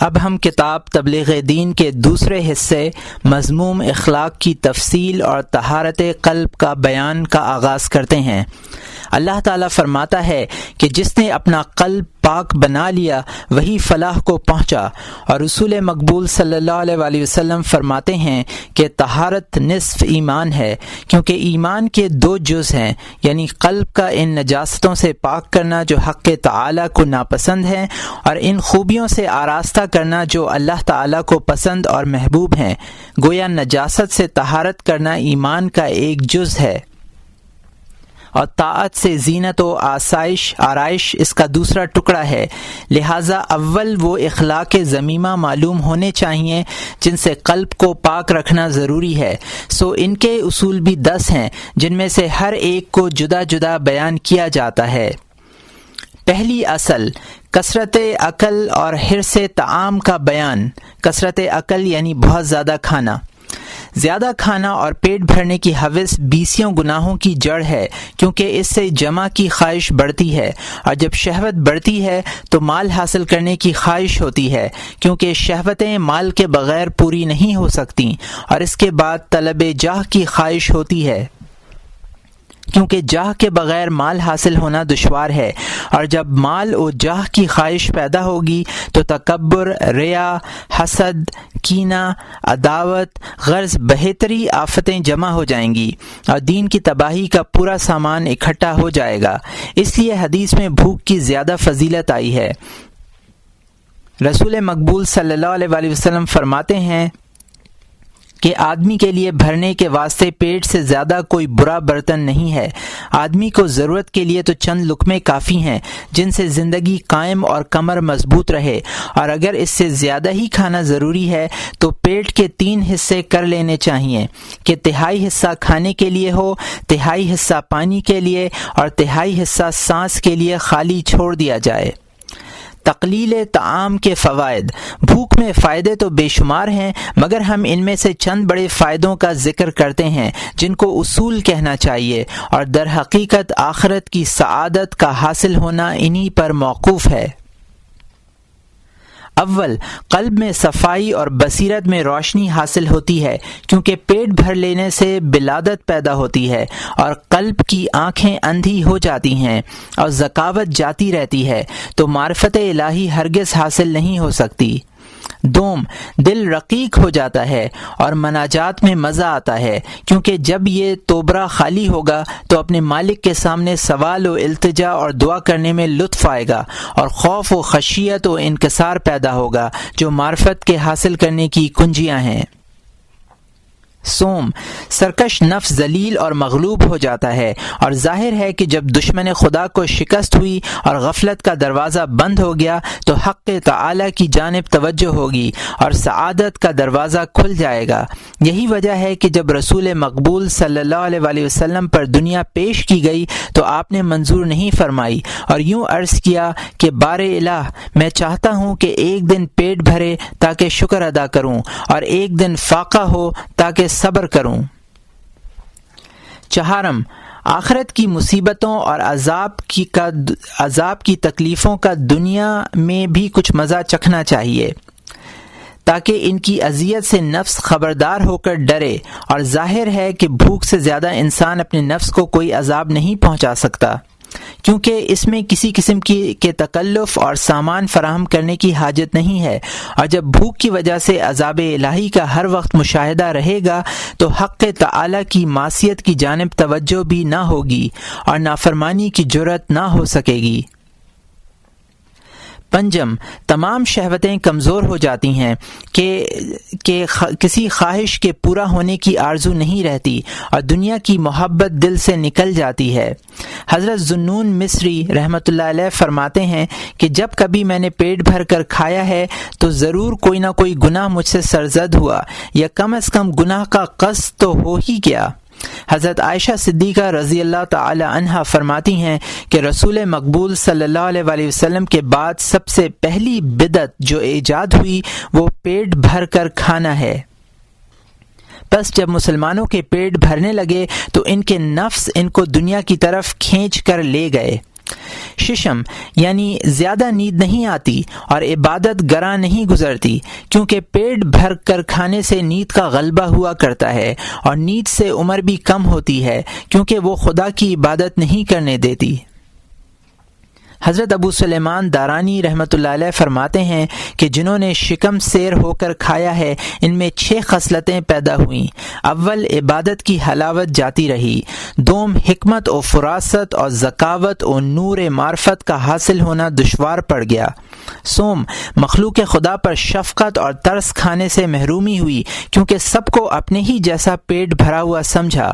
اب ہم کتاب تبلیغ دین کے دوسرے حصے مذموم اخلاق کی تفصیل اور طہارت قلب کا بیان کا آغاز کرتے ہیں۔ اللہ تعالیٰ فرماتا ہے کہ جس نے اپنا قلب پاک بنا لیا وہی فلاح کو پہنچا، اور رسول مقبول صلی اللہ علیہ وآلہ وسلم فرماتے ہیں کہ طہارت نصف ایمان ہے، کیونکہ ایمان کے دو جز ہیں، یعنی قلب کا ان نجاستوں سے پاک کرنا جو حق تعالیٰ کو ناپسند ہیں، اور ان خوبیوں سے آراستہ کرنا جو اللہ تعالیٰ کو پسند اور محبوب ہیں۔ گویا نجاست سے طہارت کرنا ایمان کا ایک جز ہے، اور طاعت سے زینت و آرائش اس کا دوسرا ٹکڑا ہے۔ لہٰذا اول وہ اخلاق ذمیمہ معلوم ہونے چاہیے جن سے قلب کو پاک رکھنا ضروری ہے۔ سو ان کے اصول بھی 10 ہیں، جن میں سے ہر ایک کو جدا جدا بیان کیا جاتا ہے۔ پہلی اصل کثرت عقل اور حرص طعام کا بیان۔ کثرت عقل یعنی بہت زیادہ کھانا۔ زیادہ کھانا اور پیٹ بھرنے کی ہوس 20 گناہوں کی جڑ ہے، کیونکہ اس سے جمع کی خواہش بڑھتی ہے، اور جب شہوت بڑھتی ہے تو مال حاصل کرنے کی خواہش ہوتی ہے، کیونکہ شہوتیں مال کے بغیر پوری نہیں ہو سکتی، اور اس کے بعد طلب جاہ کی خواہش ہوتی ہے، کیونکہ جاہ کے بغیر مال حاصل ہونا دشوار ہے، اور جب مال و جاہ کی خواہش پیدا ہوگی تو تکبر، ریا، حسد، کینہ، عداوت، غرض بہتری آفتیں جمع ہو جائیں گی، اور دین کی تباہی کا پورا سامان اکٹھا ہو جائے گا۔ اس لیے حدیث میں بھوک کی زیادہ فضیلت آئی ہے۔ رسول مقبول صلی اللہ علیہ وآلہ وسلم فرماتے ہیں کہ آدمی کے لیے بھرنے کے واسطے پیٹ سے زیادہ کوئی برا برتن نہیں ہے۔ آدمی کو ضرورت کے لیے تو چند لقمے کافی ہیں جن سے زندگی قائم اور کمر مضبوط رہے، اور اگر اس سے زیادہ ہی کھانا ضروری ہے تو پیٹ کے 3 حصے کر لینے چاہیے کہ تہائی حصہ کھانے کے لیے ہو، تہائی حصہ پانی کے لیے، اور تہائی حصہ سانس کے لیے خالی چھوڑ دیا جائے۔ تقلیل طعام کے فوائد۔ بھوک میں فائدے تو بے شمار ہیں، مگر ہم ان میں سے چند بڑے فائدوں کا ذکر کرتے ہیں جن کو اصول کہنا چاہیے، اور در حقیقت آخرت کی سعادت کا حاصل ہونا انہی پر موقوف ہے۔ اول، قلب میں صفائی اور بصیرت میں روشنی حاصل ہوتی ہے، کیونکہ پیٹ بھر لینے سے بلادت پیدا ہوتی ہے، اور قلب کی آنکھیں اندھی ہو جاتی ہیں، اور ذکاوت جاتی رہتی ہے، تو معرفت الہی ہرگز حاصل نہیں ہو سکتی۔ دوم، دل رقیق ہو جاتا ہے اور مناجات میں مزہ آتا ہے، کیونکہ جب یہ توبرہ خالی ہوگا تو اپنے مالک کے سامنے سوال و التجا اور دعا کرنے میں لطف آئے گا، اور خوف و خشیت و انکسار پیدا ہوگا جو معرفت کے حاصل کرنے کی کنجیاں ہیں۔ سوم، سرکش نفس ذلیل اور مغلوب ہو جاتا ہے، اور ظاہر ہے کہ جب دشمن خدا کو شکست ہوئی اور غفلت کا دروازہ بند ہو گیا تو حق تعالی کی جانب توجہ ہوگی اور سعادت کا دروازہ کھل جائے گا۔ یہی وجہ ہے کہ جب رسول مقبول صلی اللہ علیہ وآلہ وسلم پر دنیا پیش کی گئی تو آپ نے منظور نہیں فرمائی، اور یوں عرض کیا کہ بار الہ، میں چاہتا ہوں کہ ایک دن پیٹ بھرے تاکہ شکر ادا کروں، اور ایک دن فاقہ ہو تاکہ صبر کروں۔ چہارم، آخرت کی مصیبتوں اور عذاب کی تکلیفوں کا دنیا میں بھی کچھ مزہ چکھنا چاہیے، تاکہ ان کی اذیت سے نفس خبردار ہو کر ڈرے، اور ظاہر ہے کہ بھوک سے زیادہ انسان اپنے نفس کو کوئی عذاب نہیں پہنچا سکتا، کیونکہ اس میں کسی قسم کے تکلف اور سامان فراہم کرنے کی حاجت نہیں ہے، اور جب بھوک کی وجہ سے عذاب الہی کا ہر وقت مشاہدہ رہے گا تو حق تعالی کی معصیت کی جانب توجہ بھی نہ ہوگی اور نافرمانی کی جرأت نہ ہو سکے گی۔ پنجم، تمام شہوتیں کمزور ہو جاتی ہیں کہ کسی خواہش کے پورا ہونے کی آرزو نہیں رہتی، اور دنیا کی محبت دل سے نکل جاتی ہے۔ حضرت ذوالنون مصری رحمۃ اللہ علیہ فرماتے ہیں کہ جب کبھی میں نے پیٹ بھر کر کھایا ہے تو ضرور کوئی نہ کوئی گناہ مجھ سے سرزد ہوا، یا کم از کم گناہ کا قصد تو ہو ہی گیا۔ حضرت عائشہ صدیقہ رضی اللہ تعالی عنہا فرماتی ہیں کہ رسول مقبول صلی اللہ علیہ وآلہ وسلم کے بعد سب سے پہلی بدعت جو ایجاد ہوئی وہ پیٹ بھر کر کھانا ہے۔ بس جب مسلمانوں کے پیٹ بھرنے لگے تو ان کے نفس ان کو دنیا کی طرف کھینچ کر لے گئے۔ ششم یعنی زیادہ نیند نہیں آتی اور عبادت گراں نہیں گزرتی، کیونکہ پیٹ بھر کر کھانے سے نیند کا غلبہ ہوا کرتا ہے، اور نیند سے عمر بھی کم ہوتی ہے کیونکہ وہ خدا کی عبادت نہیں کرنے دیتی۔ حضرت ابو سلیمان دارانی رحمۃ اللہ علیہ فرماتے ہیں کہ جنہوں نے شکم سیر ہو کر کھایا ہے ان میں 6 خصلتیں پیدا ہوئیں۔ اول، عبادت کی حلاوت جاتی رہی۔ دوم، حکمت و فراست اور ذکاوت و نور معرفت کا حاصل ہونا دشوار پڑ گیا۔ سوم، مخلوق خدا پر شفقت اور ترس کھانے سے محرومی ہوئی کیونکہ سب کو اپنے ہی جیسا پیٹ بھرا ہوا سمجھا۔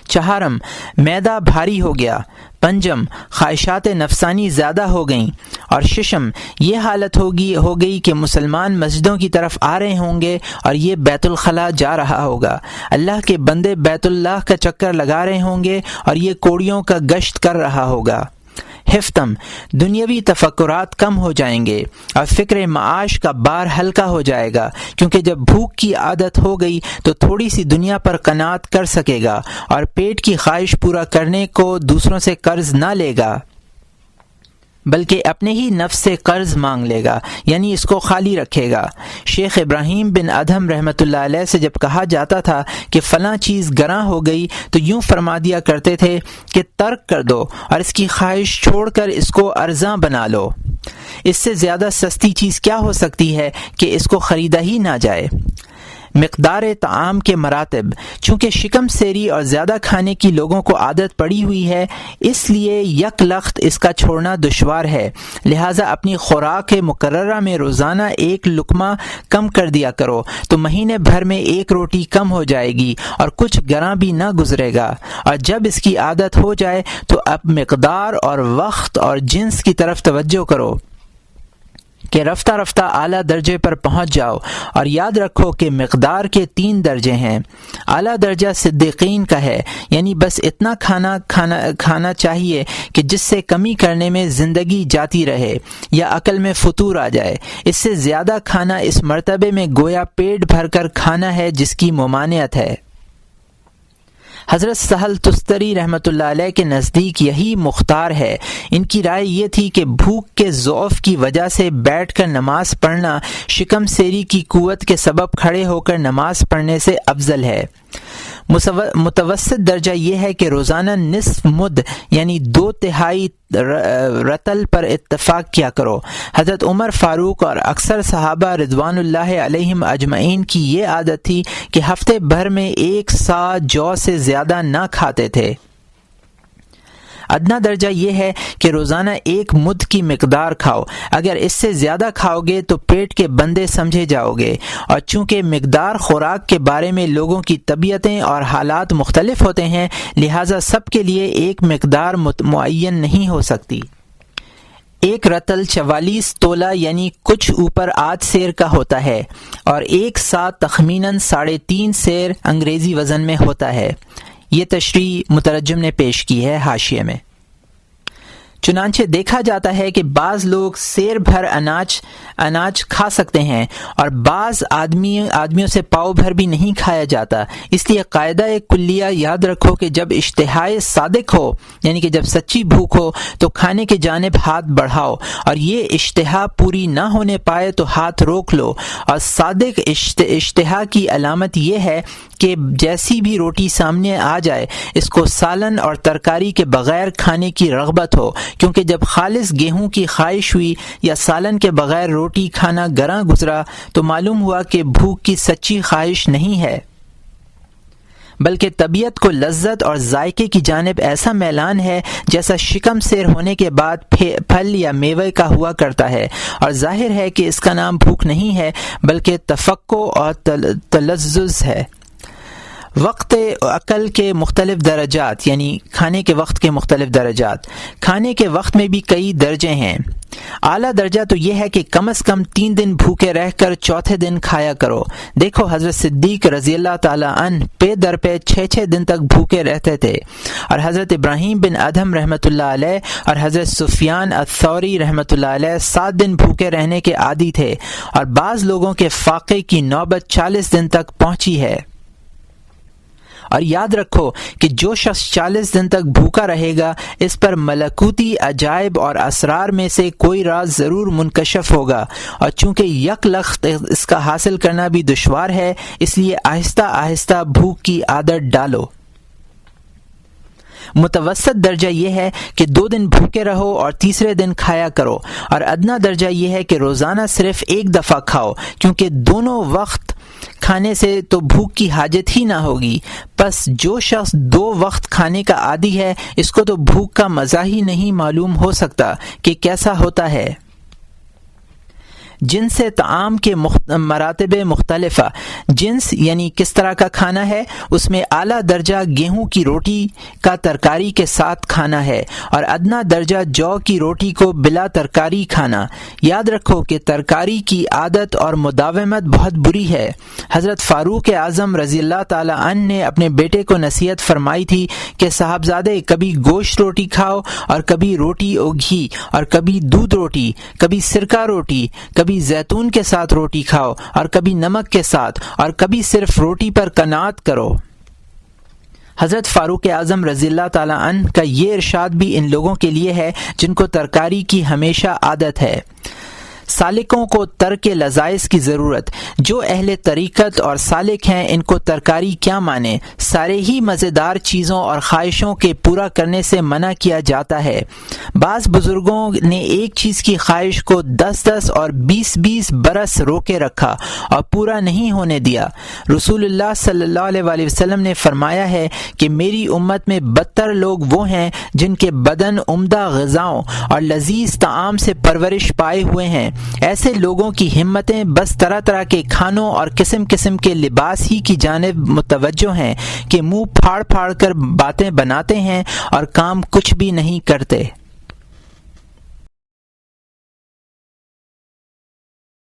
چہارم، معدہ بھاری ہو گیا۔ پنجم، خواہشات نفسانی زیادہ ہو گئیں۔ اور ششم، یہ حالت ہو گئی کہ مسلمان مسجدوں کی طرف آ رہے ہوں گے اور یہ بیت الخلاء جا رہا ہوگا، اللہ کے بندے بیت اللہ کا چکر لگا رہے ہوں گے اور یہ کوڑیوں کا گشت کر رہا ہوگا۔ ہفتم، دنیاوی تفکرات کم ہو جائیں گے اور فکر معاش کا بار ہلکا ہو جائے گا، کیونکہ جب بھوک کی عادت ہو گئی تو تھوڑی سی دنیا پر قناعت کر سکے گا اور پیٹ کی خواہش پورا کرنے کو دوسروں سے قرض نہ لے گا بلکہ اپنے ہی نفس سے قرض مانگ لے گا، یعنی اس کو خالی رکھے گا۔ شیخ ابراہیم بن ادہم رحمۃ اللہ علیہ سے جب کہا جاتا تھا کہ فلاں چیز گراں ہو گئی تو یوں فرما دیا کرتے تھے کہ ترک کر دو اور اس کی خواہش چھوڑ کر اس کو ارزاں بنا لو۔ اس سے زیادہ سستی چیز کیا ہو سکتی ہے کہ اس کو خریدا ہی نہ جائے۔ مقدار طعام کے مراتب، چونکہ شکم سیری اور زیادہ کھانے کی لوگوں کو عادت پڑی ہوئی ہے اس لیے یک لخت اس کا چھوڑنا دشوار ہے، لہٰذا اپنی خوراک مقررہ میں روزانہ 1 لقمہ کم کر دیا کرو تو مہینے بھر میں 1 روٹی کم ہو جائے گی اور کچھ گراں بھی نہ گزرے گا، اور جب اس کی عادت ہو جائے تو اب مقدار اور وقت اور جنس کی طرف توجہ کرو کہ رفتہ رفتہ اعلیٰ درجے پر پہنچ جاؤ، اور یاد رکھو کہ مقدار کے 3 درجے ہیں۔ اعلیٰ درجہ صدیقین کا ہے، یعنی بس اتنا کھانا چاہیے کہ جس سے کمی کرنے میں زندگی جاتی رہے یا عقل میں فطور آ جائے۔ اس سے زیادہ کھانا اس مرتبے میں گویا پیٹ بھر کر کھانا ہے جس کی ممانعت ہے۔ حضرت سہل تستری رحمۃ اللہ علیہ کے نزدیک یہی مختار ہے۔ ان کی رائے یہ تھی کہ بھوک کے ضعف کی وجہ سے بیٹھ کر نماز پڑھنا شکم سیری کی قوت کے سبب کھڑے ہو کر نماز پڑھنے سے افضل ہے۔ متوسط درجہ یہ ہے کہ روزانہ نصف مد یعنی 2/3 رطل پر اتفاق کیا کرو۔ حضرت عمر فاروق اور اکثر صحابہ رضوان اللہ علیہم اجمعین کی یہ عادت تھی کہ ہفتے بھر میں 1 سا جو سے زیادہ نہ کھاتے تھے۔ ادنا درجہ یہ ہے کہ روزانہ 1 مد کی مقدار کھاؤ، اگر اس سے زیادہ کھاؤ گے تو پیٹ کے بندے سمجھے جاؤ گے، اور چونکہ مقدار خوراک کے بارے میں لوگوں کی طبیعتیں اور حالات مختلف ہوتے ہیں لہٰذا سب کے لیے ایک مقدار معین نہیں ہو سکتی۔ 1 رطل 44 تولہ یعنی کچھ اوپر 8 سیر کا ہوتا ہے، اور 1 سا تخمیناً 3.5 سیر انگریزی وزن میں ہوتا ہے۔ یہ تشریح مترجم نے پیش کی ہے حاشیے میں۔ چنانچہ دیکھا جاتا ہے کہ بعض لوگ سیر بھر اناج کھا سکتے ہیں اور بعض آدمیوں سے پاؤ بھر بھی نہیں کھایا جاتا۔ اس لیے قاعدہ کلیہ یاد رکھو کہ جب اشتہائے صادق ہو یعنی کہ جب سچی بھوک ہو تو کھانے کی جانب ہاتھ بڑھاؤ، اور یہ اشتہا پوری نہ ہونے پائے تو ہاتھ روک لو۔ اور صادق اشتہا کی علامت یہ ہے کہ جیسی بھی روٹی سامنے آ جائے اس کو سالن اور ترکاری کے بغیر کھانے کی رغبت ہو، کیونکہ جب خالص گیہوں کی خواہش ہوئی یا سالن کے بغیر روٹی کھانا گراں گزرا تو معلوم ہوا کہ بھوک کی سچی خواہش نہیں ہے بلکہ طبیعت کو لذت اور ذائقے کی جانب ایسا میلان ہے جیسا شکم سیر ہونے کے بعد پھل یا میوے کا ہوا کرتا ہے، اور ظاہر ہے کہ اس کا نام بھوک نہیں ہے بلکہ تفکر اور تلذذ ہے۔ وقت عقل کے مختلف درجات یعنی کھانے کے وقت کے مختلف درجات۔ کھانے کے وقت میں بھی کئی درجے ہیں۔ اعلیٰ درجہ تو یہ ہے کہ کم از کم 3 دن بھوکے رہ کر چوتھے دن کھایا کرو۔ دیکھو حضرت صدیق رضی اللہ تعالی عنہ پے در پے 6 دن تک بھوکے رہتے تھے، اور حضرت ابراہیم بن ادہم رحمۃ اللہ علیہ اور حضرت سفیان الثوری رحمۃ اللہ علیہ 7 دن بھوکے رہنے کے عادی تھے، اور بعض لوگوں کے فاقے کی نوبت 40 دن تک پہنچی ہے۔ اور یاد رکھو کہ جو شخص 40 دن تک بھوکا رہے گا اس پر ملکوتی عجائب اور اسرار میں سے کوئی راز ضرور منکشف ہوگا، اور چونکہ یک لخت اس کا حاصل کرنا بھی دشوار ہے اس لیے آہستہ آہستہ بھوک کی عادت ڈالو۔ متوسط درجہ یہ ہے کہ 2 دن بھوکے رہو اور تیسرے دن کھایا کرو، اور ادنا درجہ یہ ہے کہ روزانہ صرف ایک دفعہ کھاؤ، کیونکہ دونوں وقت کھانے سے تو بھوک کی حاجت ہی نہ ہوگی۔ پس جو شخص 2 وقت کھانے کا عادی ہے اس کو تو بھوک کا مزہ ہی نہیں معلوم ہو سکتا کہ کیسا ہوتا ہے۔ جنس طعام کے مراتب مختلفہ، جنس یعنی کس طرح کا کھانا ہے، اس میں اعلیٰ درجہ گیہوں کی روٹی کا ترکاری کے ساتھ کھانا ہے، اور ادنا درجہ جو کی روٹی کو بلا ترکاری کھانا۔ یاد رکھو کہ ترکاری کی عادت اور مداومت بہت بری ہے۔ حضرت فاروق اعظم رضی اللہ تعالی عنہ نے اپنے بیٹے کو نصیحت فرمائی تھی کہ صاحبزادے کبھی گوشت روٹی کھاؤ اور کبھی روٹی و گھی، اور کبھی دودھ روٹی، کبھی سرکہ روٹی، کبھی زیتون کے ساتھ روٹی کھاؤ اور کبھی نمک کے ساتھ، اور کبھی صرف روٹی پر قناعت کرو۔ حضرت فاروق اعظم رضی اللہ تعالی عنہ کا یہ ارشاد بھی ان لوگوں کے لیے ہے جن کو ترکاری کی ہمیشہ عادت ہے۔ سالکوں کو ترک لذائذ کی ضرورت۔ جو اہل طریقت اور سالک ہیں ان کو ترکاری کیا مانے، سارے ہی مزیدار چیزوں اور خواہشوں کے پورا کرنے سے منع کیا جاتا ہے۔ بعض بزرگوں نے ایک چیز کی خواہش کو 10 اور 20 برس روکے رکھا اور پورا نہیں ہونے دیا۔ رسول اللہ صلی اللہ علیہ وسلم نے فرمایا ہے کہ میری امت میں بدتر لوگ وہ ہیں جن کے بدن عمدہ غذاؤں اور لذیذ طعام سے پرورش پائے ہوئے ہیں۔ ایسے لوگوں کی ہمتیں بس طرح طرح کے کھانوں اور قسم قسم کے لباس ہی کی جانب متوجہ ہیں کہ منہ پھاڑ پھاڑ کر باتیں بناتے ہیں اور کام کچھ بھی نہیں کرتے۔